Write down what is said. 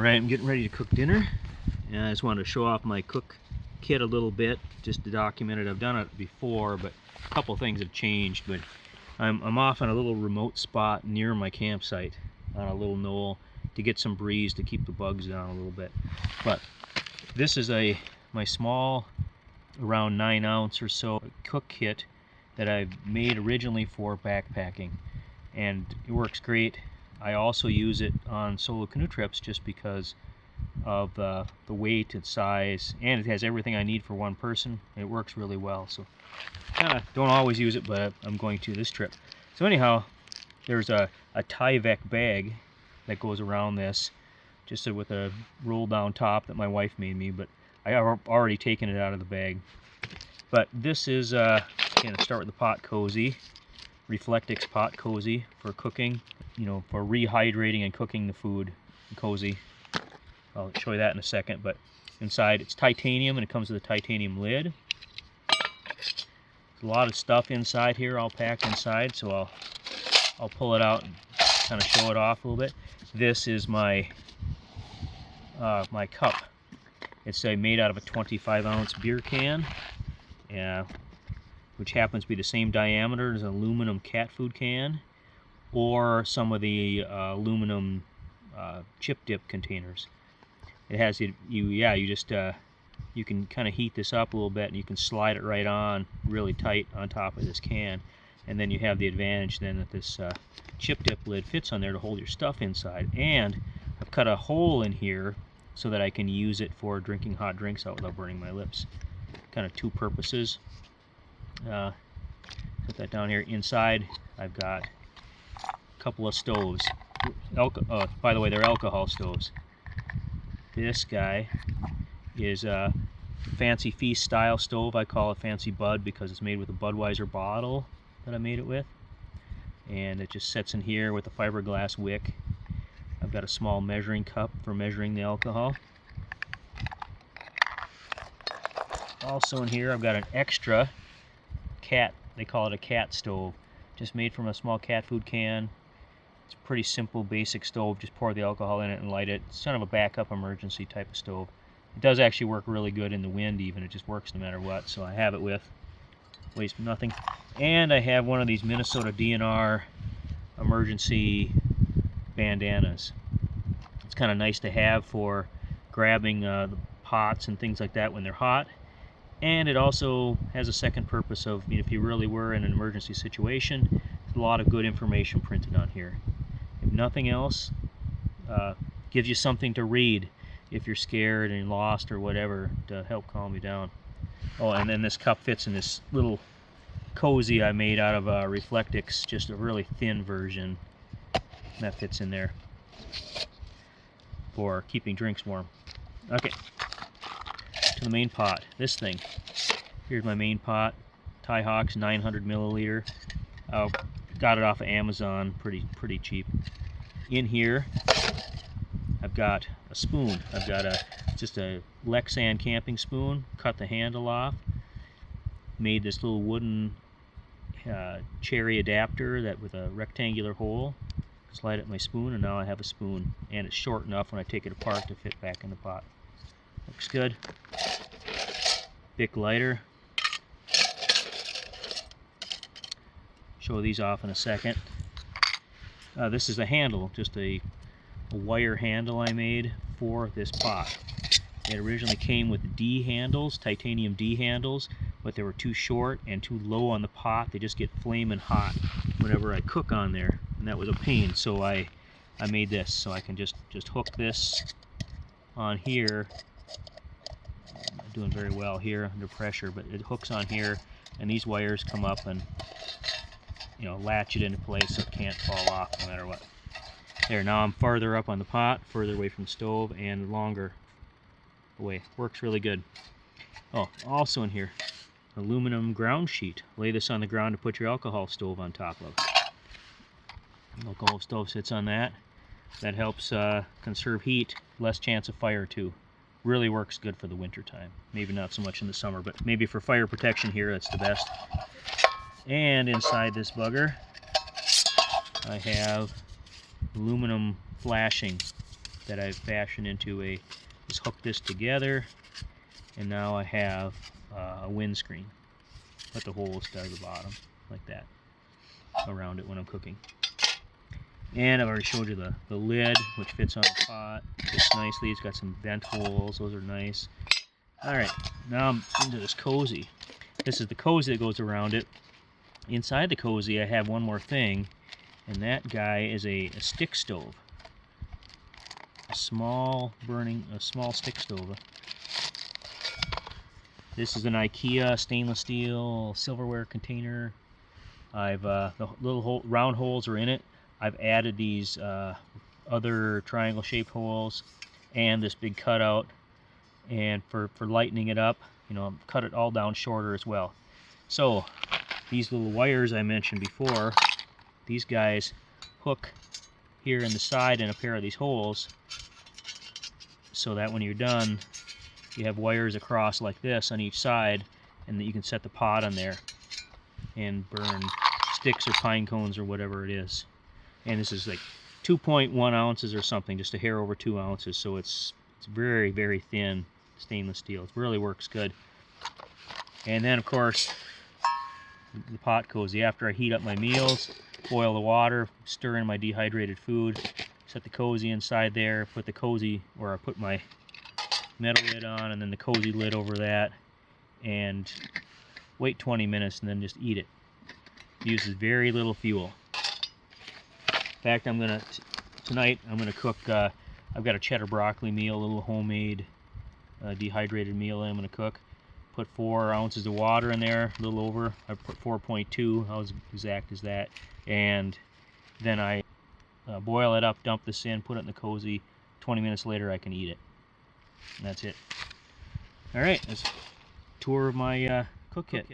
Alright, I'm getting ready to cook dinner, and I just wanted to show off my cook kit a little bit, just to document it. I've done it before, but a couple things have changed. But I'm off on a little remote spot near my campsite on a little knoll to get some breeze to keep the bugs down a little bit. But this is my small, around 9-ounce or so cook kit that I made originally for backpacking, and it works great. I also use it on solo canoe trips just because of the weight and size, and it has everything I need for one person. It works really well, so kind of don't always use it, but I'm going to this trip. So anyhow, there's a Tyvek bag that goes around this, just with a roll down top that my wife made me, but I have already taken it out of the bag. But this is gonna start with the pot cozy, Reflectix pot cozy for cooking, for rehydrating and cooking the food. Cozy. I'll show you that in a second. But inside it's titanium, and it comes with a titanium lid. There's a lot of stuff inside here, all packed inside, so I'll pull it out and kind of show it off a little bit. This is my my cup. It's made out of a 25-ounce beer can, which happens to be the same diameter as an aluminum cat food can, or some of the aluminum chip dip containers. It has you can kind of heat this up a little bit, and you can slide it right on really tight on top of this can, and then you have the advantage then that this chip dip lid fits on there to hold your stuff inside. And I've cut a hole in here so that I can use it for drinking hot drinks out without burning my lips. Kind of two purposes. Put that down here. Inside I've got a couple of stoves. By the way, they're alcohol stoves. This guy is a Fancy Feast style stove. I call it Fancy Bud because it's made with a Budweiser bottle that I made it with, and it just sits in here with a fiberglass wick. I've got a small measuring cup for measuring the alcohol. Also in here I've got an extra cat, they call it a cat stove, just made from a small cat food can. It's a pretty simple basic stove. Just pour the alcohol in it and light it. It's kind of a backup emergency type of stove. It does actually work really good in the wind even. It just works no matter what, so I have it with. Waste nothing. And I have one of these Minnesota DNR emergency bandanas. It's kind of nice to have for grabbing the pots and things like that when they're hot. And it also has a second purpose of, if you really were in an emergency situation, there's a lot of good information printed on here. If nothing else, gives you something to read if you're scared and lost or whatever, to help calm you down. Oh, and then this cup fits in this little cozy I made out of Reflectix, just a really thin version. That fits in there for keeping drinks warm. Okay, to the main pot. This thing. Here's my main pot. Thai Hawks 900 milliliter. Got it off of Amazon, pretty cheap. In here, I've got a spoon. I've got just a Lexan camping spoon. Cut the handle off. Made this little wooden cherry adapter that with a rectangular hole. Slide it in my spoon, and now I have a spoon, and it's short enough when I take it apart to fit back in the pot. Looks good. Bic lighter. Show these off in a second. This is the handle, just a wire handle I made for this pot. It originally came with D handles, titanium D handles, but they were too short and too low on the pot. They just get flaming hot whenever I cook on there, and that was a pain. So I made this, so I can just hook this on here. I'm not doing very well here under pressure, but it hooks on here, and these wires come up and latch it into place so it can't fall off no matter what. There, now I'm farther up on the pot, further away from the stove, and longer away. Works really good. Oh, also in here, aluminum ground sheet. Lay this on the ground to put your alcohol stove on top of. Alcohol stove sits on that. That helps conserve heat, less chance of fire too. Really works good for the winter time. Maybe not so much in the summer, but maybe for fire protection here, that's the best. And inside this bugger, I have aluminum flashing that I've fashioned into a, just hook this together, and now I have a windscreen. Put the holes down the bottom like that around it when I'm cooking. And I've already showed you the lid, which fits on the pot. Fits nicely. It's got some vent holes. Those are nice. Alright, now I'm into this cozy. This is the cozy that goes around it. Inside the cozy, I have one more thing, and that guy is a stick stove. A small stick stove. This is an IKEA stainless steel silverware container. I've the little round holes are in it. I've added these other triangle shaped holes and this big cutout, and for lightening it up, cut it all down shorter as well. So these little wires I mentioned before, these guys hook here in the side in a pair of these holes, so that when you're done, you have wires across like this on each side, and that you can set the pot on there and burn sticks or pine cones or whatever it is. And this is like 2.1 ounces or something, just a hair over 2 ounces, so it's very, very thin stainless steel. It really works good. And then, of course, the pot cozy. After I heat up my meals, boil the water, stir in my dehydrated food, set the cozy inside there, put the cozy, or I put my metal lid on, and then the cozy lid over that, and wait 20 minutes, and then just eat it. It uses very little fuel. In fact, tonight I'm gonna cook. I've got a cheddar broccoli meal, a little homemade dehydrated meal that I'm gonna cook. Put 4 ounces of water in there, a little over. I put 4.2. How exact is that? And then I boil it up, dump this in, put it in the cozy. 20 minutes later, I can eat it. And that's it. All right, that's a tour of my cook kit.